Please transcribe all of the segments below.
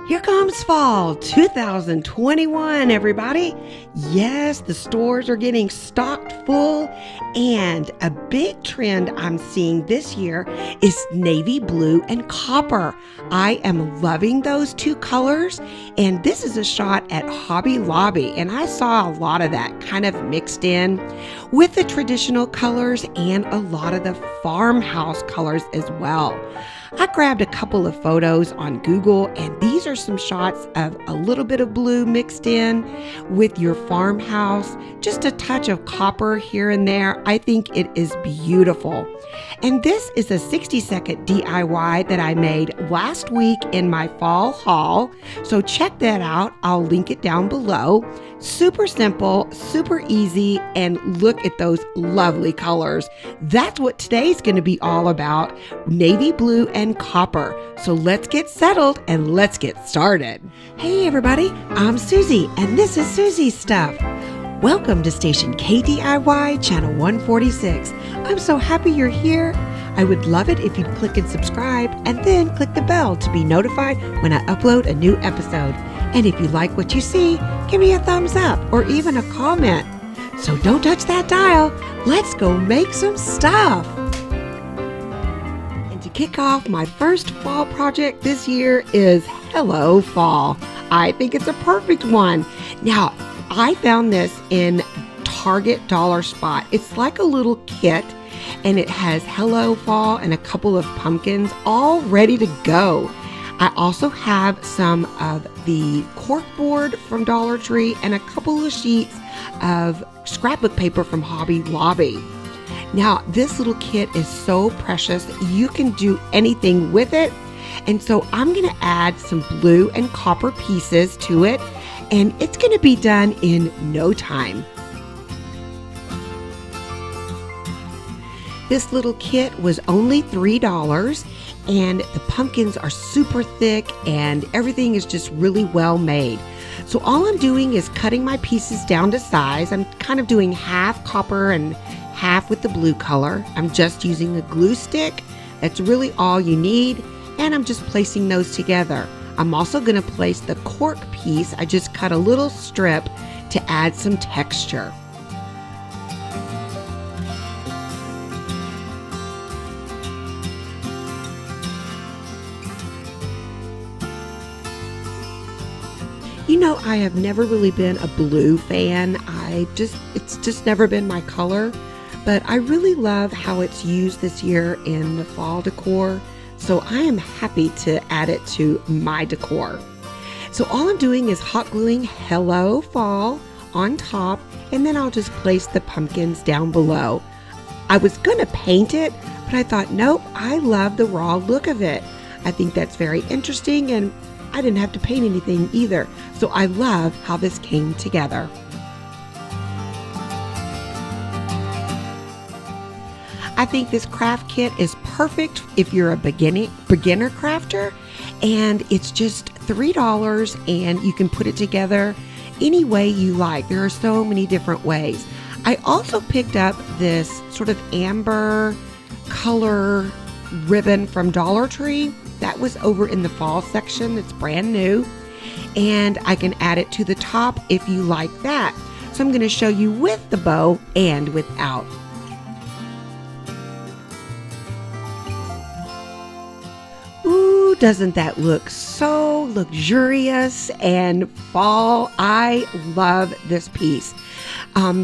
Here comes fall 2021, everybody. Yes, the stores are getting stocked full, and a big trend I'm seeing this year is navy blue and copper. I am loving those two colors, and this is a shot at Hobby Lobby, and I saw a lot of that kind of mixed in with the traditional colors and a lot of the farmhouse colors as well. I grabbed a couple of photos on Google, and these are some shots of a little bit of blue mixed in with your farmhouse, just a touch of copper here and there. I think it is beautiful. And this is a 60-second DIY that I made last week in my fall haul. So check that out. I'll link it down below. Super simple, super easy, and look at those lovely colors. That's what today's going to be all about, navy blue and copper. So let's get settled and let's get started. Hey everybody, I'm Soozie, and this is Soozie's Stuff. Welcome to station KDIY Channel 146. I'm so happy you're here. I would love it if you'd click and subscribe and then click the bell to be notified when I upload a new episode. And if you like what you see, give me a thumbs up or even a comment. So don't touch that dial. Let's go make some stuff. And to kick off, my first fall project this year is Hello Fall. I think it's a perfect one. Now, I found this in Target Dollar Spot. It's like a little kit, and it has Hello Fall and a couple of pumpkins all ready to go. I also have some of the cork board from Dollar Tree and a couple of sheets of scrapbook paper from Hobby Lobby. Now, this little kit is so precious. You can do anything with it. And so I'm going to add some blue and copper pieces to it, and it's going to be done in no time. This little kit was only $3, and the pumpkins are super thick and everything is just really well made. So all I'm doing is cutting my pieces down to size. I'm kind of doing half copper and half with the blue color. I'm just using a glue stick. That's really all you need. And I'm just placing those together. I'm also going to place the cork piece. I just cut a little strip to add some texture. You know, I have never really been a blue fan. It's just never been my color, but I really love how it's used this year in the fall decor. So I am happy to add it to my decor. So all I'm doing is hot gluing Hello Fall on top, and then I'll just place the pumpkins down below. I was gonna paint it, but I thought, nope, I love the raw look of it. I think that's very interesting, and I didn't have to paint anything either. So I love how this came together. I think this craft kit is perfect if you're a beginner crafter, and it's just $3, and you can put it together any way you like. There are so many different ways. I also picked up this sort of amber color ribbon from Dollar Tree. That was over in the fall section. It's brand new, and I can add it to the top if you like that. So I'm going to show you with the bow and without. Ooh, doesn't that look so luxurious and fall? I love this piece.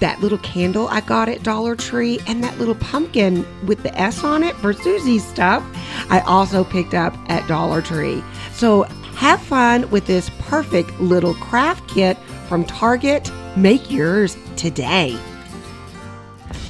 That little candle I got at Dollar Tree, and that little pumpkin with the S on it for Soozie's Stuff, I also picked up at Dollar Tree. So have fun with this perfect little craft kit from Target. Make yours today.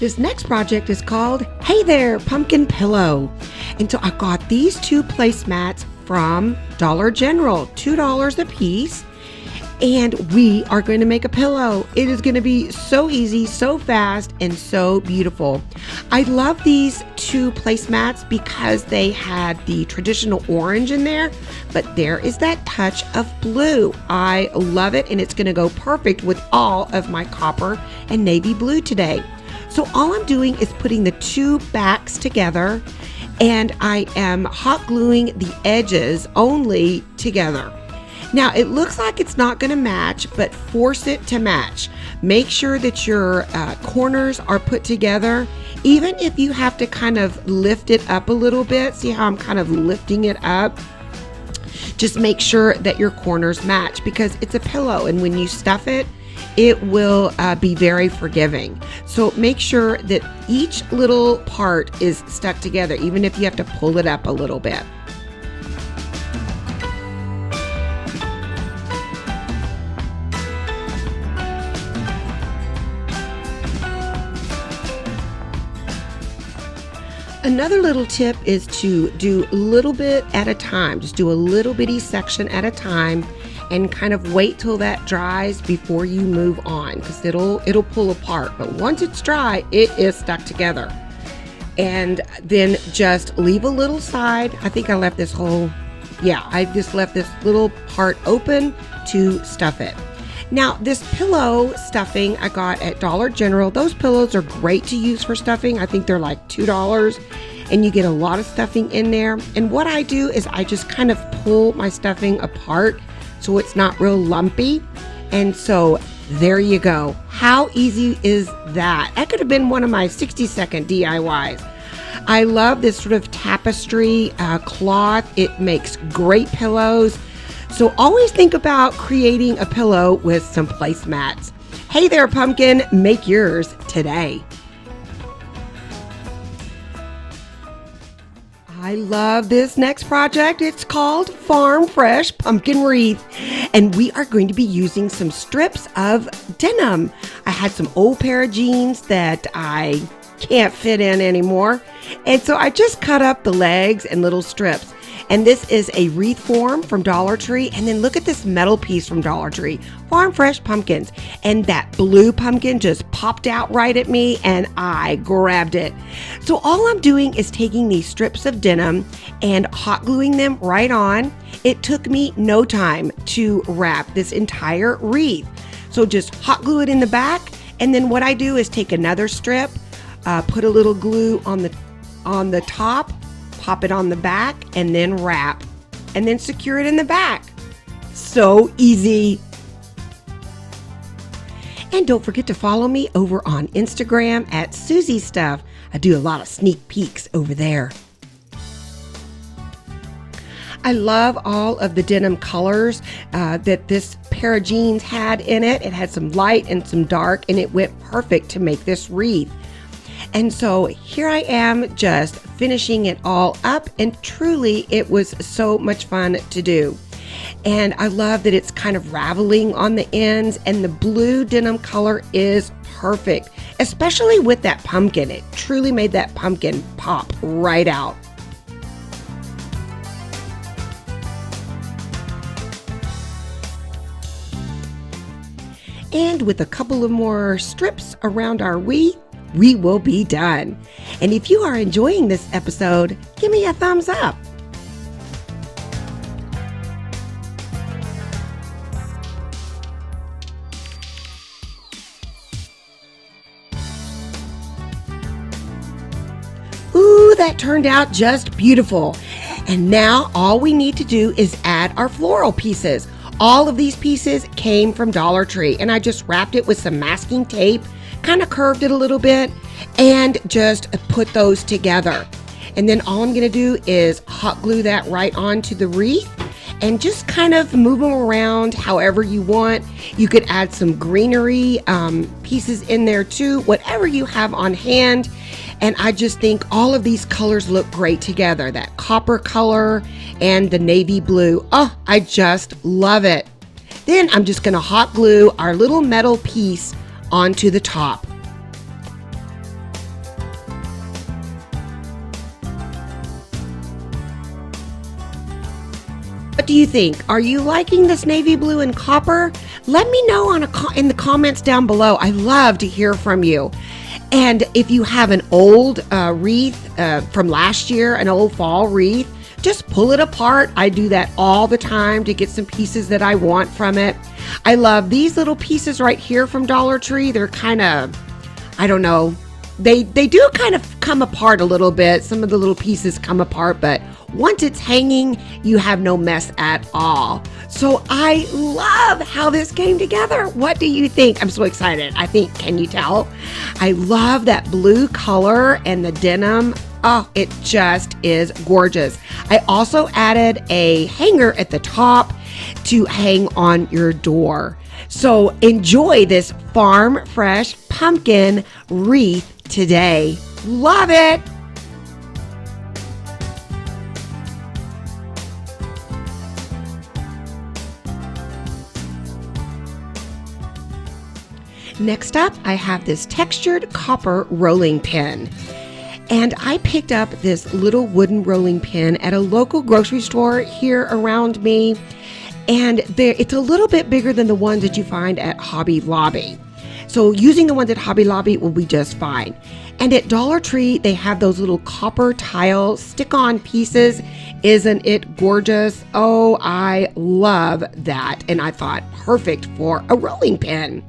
This next project is called Hey There Pumpkin Pillow. And so I got these two placemats from Dollar General, $2 a piece. And we are going to make a pillow. It is going to be so easy, so fast, and so beautiful. I love these two placemats because they had the traditional orange in there, but there is that touch of blue. I love it, and it's going to go perfect with all of my copper and navy blue today. So all I'm doing is putting the two backs together, and I am hot gluing the edges only together. Now it looks like it's not going to match, but force it to match. Make sure that your corners are put together, even if you have to kind of lift it up a little bit. See how I'm kind of lifting it up? Just make sure that your corners match, because it's a pillow, and when you stuff it, it will be very forgiving. So make sure that each little part is stuck together, even if you have to pull it up a little bit. Another little tip is to do a little bit at a time. Just do a little bitty section at a time and kind of wait till that dries before you move on, because it'll pull apart. But once it's dry, it is stuck together. And then just leave a little side. I think I left this I just left this little part open to stuff it. Now, this pillow stuffing I got at Dollar General. Those pillows are great to use for stuffing. I think they're like $2, and you get a lot of stuffing in there. And what I do is I just kind of pull my stuffing apart so it's not real lumpy. And so there you go. How easy is that? That could have been one of my 60-second DIYs. I love this sort of tapestry cloth. It makes great pillows. So always think about creating a pillow with some placemats. Hey there, pumpkin, make yours today. I love this next project. It's called Farm Fresh Pumpkin Wreath, and we are going to be using some strips of denim. I had some old pair of jeans that I can't fit in anymore, and so I just cut up the legs in little strips. And this is a wreath form from Dollar Tree. And then look at this metal piece from Dollar Tree, Farm Fresh Pumpkins. And that blue pumpkin just popped out right at me, and I grabbed it. So all I'm doing is taking these strips of denim and hot gluing them right on. It took me no time to wrap this entire wreath. So just hot glue it in the back. And then what I do is take another strip, put a little glue on the top, pop it on the back, and then wrap, and then secure it in the back. So easy. And don't forget to follow me over on Instagram at Soozie Stuff. I do a lot of sneak peeks over there. I love all of the denim colors that this pair of jeans had in it. It had some light and some dark, and it went perfect to make this wreath. And so here I am just finishing it all up, and truly it was so much fun to do. And I love that it's kind of raveling on the ends, and the blue denim color is perfect, especially with that pumpkin. It truly made that pumpkin pop right out. And with a couple of more strips around our wreath, we will be done. And if you are enjoying this episode, give me a thumbs up. Ooh, that turned out just beautiful. And now all we need to do is add our floral pieces. All of these pieces came from Dollar Tree, and I just wrapped it with some masking tape, kind of curved it a little bit, and just put those together. And then all I'm going to do is hot glue that right onto the wreath and just kind of move them around however you want. You could add some greenery pieces in there too, whatever you have on hand. And I just think all of these colors look great together. That copper color and the navy blue. Oh, I just love it. Then I'm just going to hot glue our little metal piece onto the top. What do you think? Are you liking this navy blue and copper? Let me know in the comments down below. I love to hear from you. And if you have an old wreath from last year, an old fall wreath, just pull it apart. I do that all the time to get some pieces that I want from it. I love these little pieces right here from Dollar Tree. They're kind of, I don't know, they do kind of come apart a little bit. Some of the little pieces come apart, but once it's hanging, you have no mess at all. So I love how this came together. What do you think? I'm so excited. I think, can you tell? I love that blue color and the denim. Oh, it just is gorgeous. I also added a hanger at the top to hang on your door. So enjoy this farm fresh pumpkin wreath today. Love it. Next up, I have this textured copper rolling pin. And I picked up this little wooden rolling pin at a local grocery store here around me. And it's a little bit bigger than the ones that you find at Hobby Lobby. So using the ones at Hobby Lobby will be just fine. And at Dollar Tree, they have those little copper tile stick-on pieces. Isn't it gorgeous? Oh, I love that. And I thought, perfect for a rolling pin.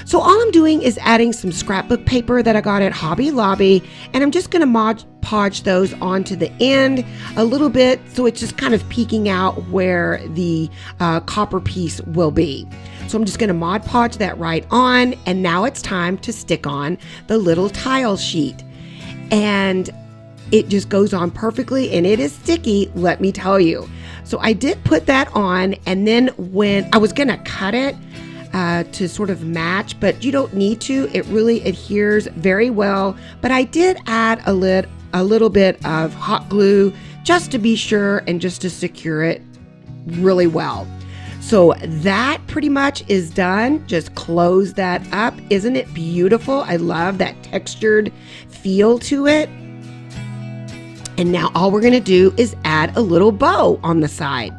So all I'm doing is adding some scrapbook paper that I got at Hobby Lobby, and I'm just going to Mod Podge those onto the end a little bit, so it's just kind of peeking out where the copper piece will be. So I'm just going to Mod Podge that right on, and now it's time to stick on the little tile sheet. And it just goes on perfectly, and it is sticky, let me tell you. So I did put that on, and then when I was going to cut it, to sort of match, but you don't need to. It really adheres very well. But I did add a little bit of hot glue just to be sure and just to secure it really well. So that pretty much is done. Just close that up. Isn't it beautiful? I love that textured feel to it. And now all we're going to do is add a little bow on the side.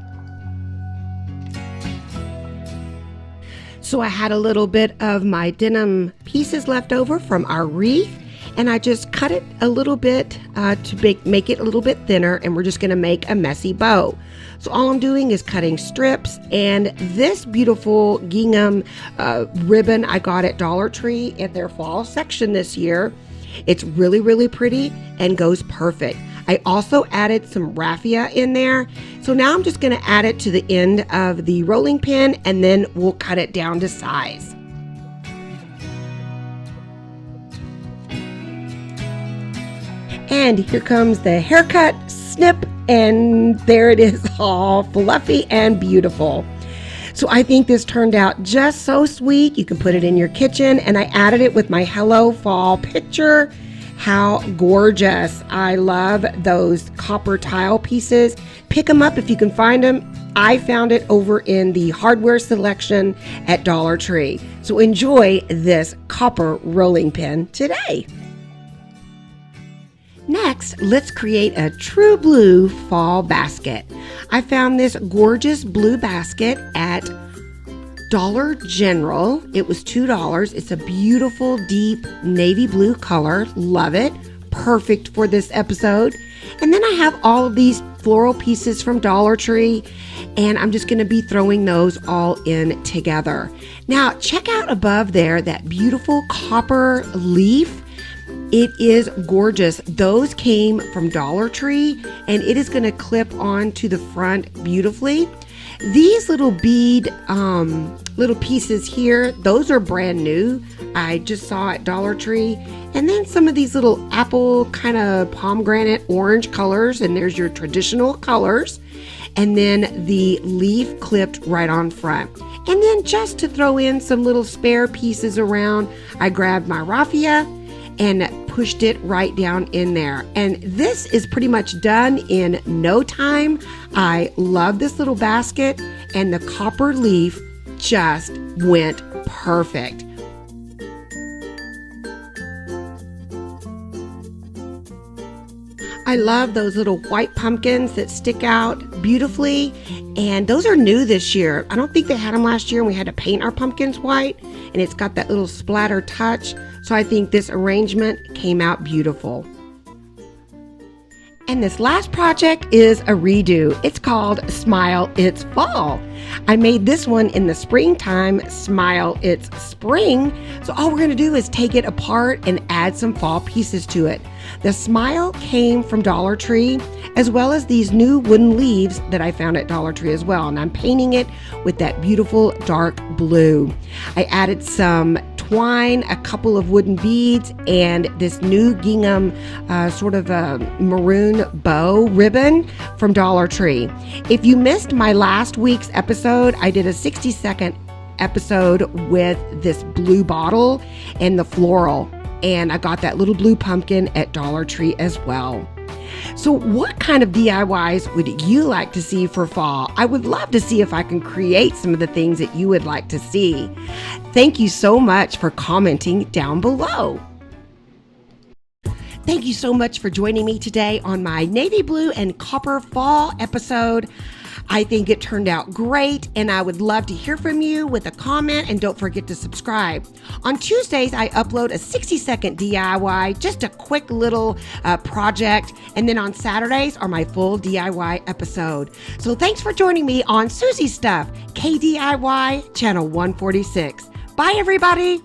So I had a little bit of my denim pieces left over from our wreath, and I just cut it a little bit to make it a little bit thinner, and we're just going to make a messy bow. So all I'm doing is cutting strips, and this beautiful gingham ribbon I got at Dollar Tree at their fall section this year. It's really, really pretty and goes perfect. I also added some raffia in there. So now I'm just going to add it to the end of the rolling pin, and then we'll cut it down to size. And here comes the haircut, snip, and there it is, all fluffy and beautiful. So I think this turned out just so sweet. You can put it in your kitchen, and I added it with my Hello Fall picture. How gorgeous. I love those copper tile pieces. Pick them up if you can find them. I found it over in the hardware section at Dollar Tree. So enjoy this copper rolling pin today. Next, let's create a true blue fall basket. I found this gorgeous blue basket at Dollar General. It was $2. It's a beautiful deep navy blue color. Love it. Perfect for this episode. And then I have all of these floral pieces from Dollar Tree, and I'm just going to be throwing those all in together. Now, check out above there that beautiful copper leaf. It is gorgeous. Those came from Dollar Tree, and it is going to clip on to the front beautifully. These little bead little pieces here, those are brand new. I just saw at Dollar Tree. And then some of these little apple kind of pomegranate orange colors, and there's your traditional colors. And then the leaf clipped right on front. And then just to throw in some little spare pieces around, I grabbed my raffia and pushed it right down in there. And this is pretty much done in no time. I love this little basket, and the copper leaf just went perfect. I love those little white pumpkins that stick out beautifully, and those are new this year. I don't think they had them last year, and we had to paint our pumpkins white, and it's got that little splatter touch. So I think this arrangement came out beautiful. And this last project is a redo. It's called Smile It's Fall. I made this one in the springtime, Smile It's Spring. So all we're gonna do is take it apart and add some fall pieces to it. The smile came from Dollar Tree, as well as these new wooden leaves that I found at Dollar Tree as well. And I'm painting it with that beautiful dark blue. I added some twine, a couple of wooden beads, and this new gingham sort of a maroon bow ribbon from Dollar Tree. If you missed my last week's episode, I did a 60-second episode with this blue bottle and the floral, and I got that little blue pumpkin at Dollar Tree as well. So what kind of DIYs would you like to see for fall? I would love to see if I can create some of the things that you would like to see. Thank you so much for commenting down below. Thank you so much for joining me today on my navy blue and copper fall episode. I think it turned out great, and I would love to hear from you with a comment, and don't forget to subscribe. On Tuesdays, I upload a 60-second DIY, just a quick little project, and then on Saturdays are my full DIY episode. So thanks for joining me on Soozie Stuff, KDIY Channel 146. Bye, everybody.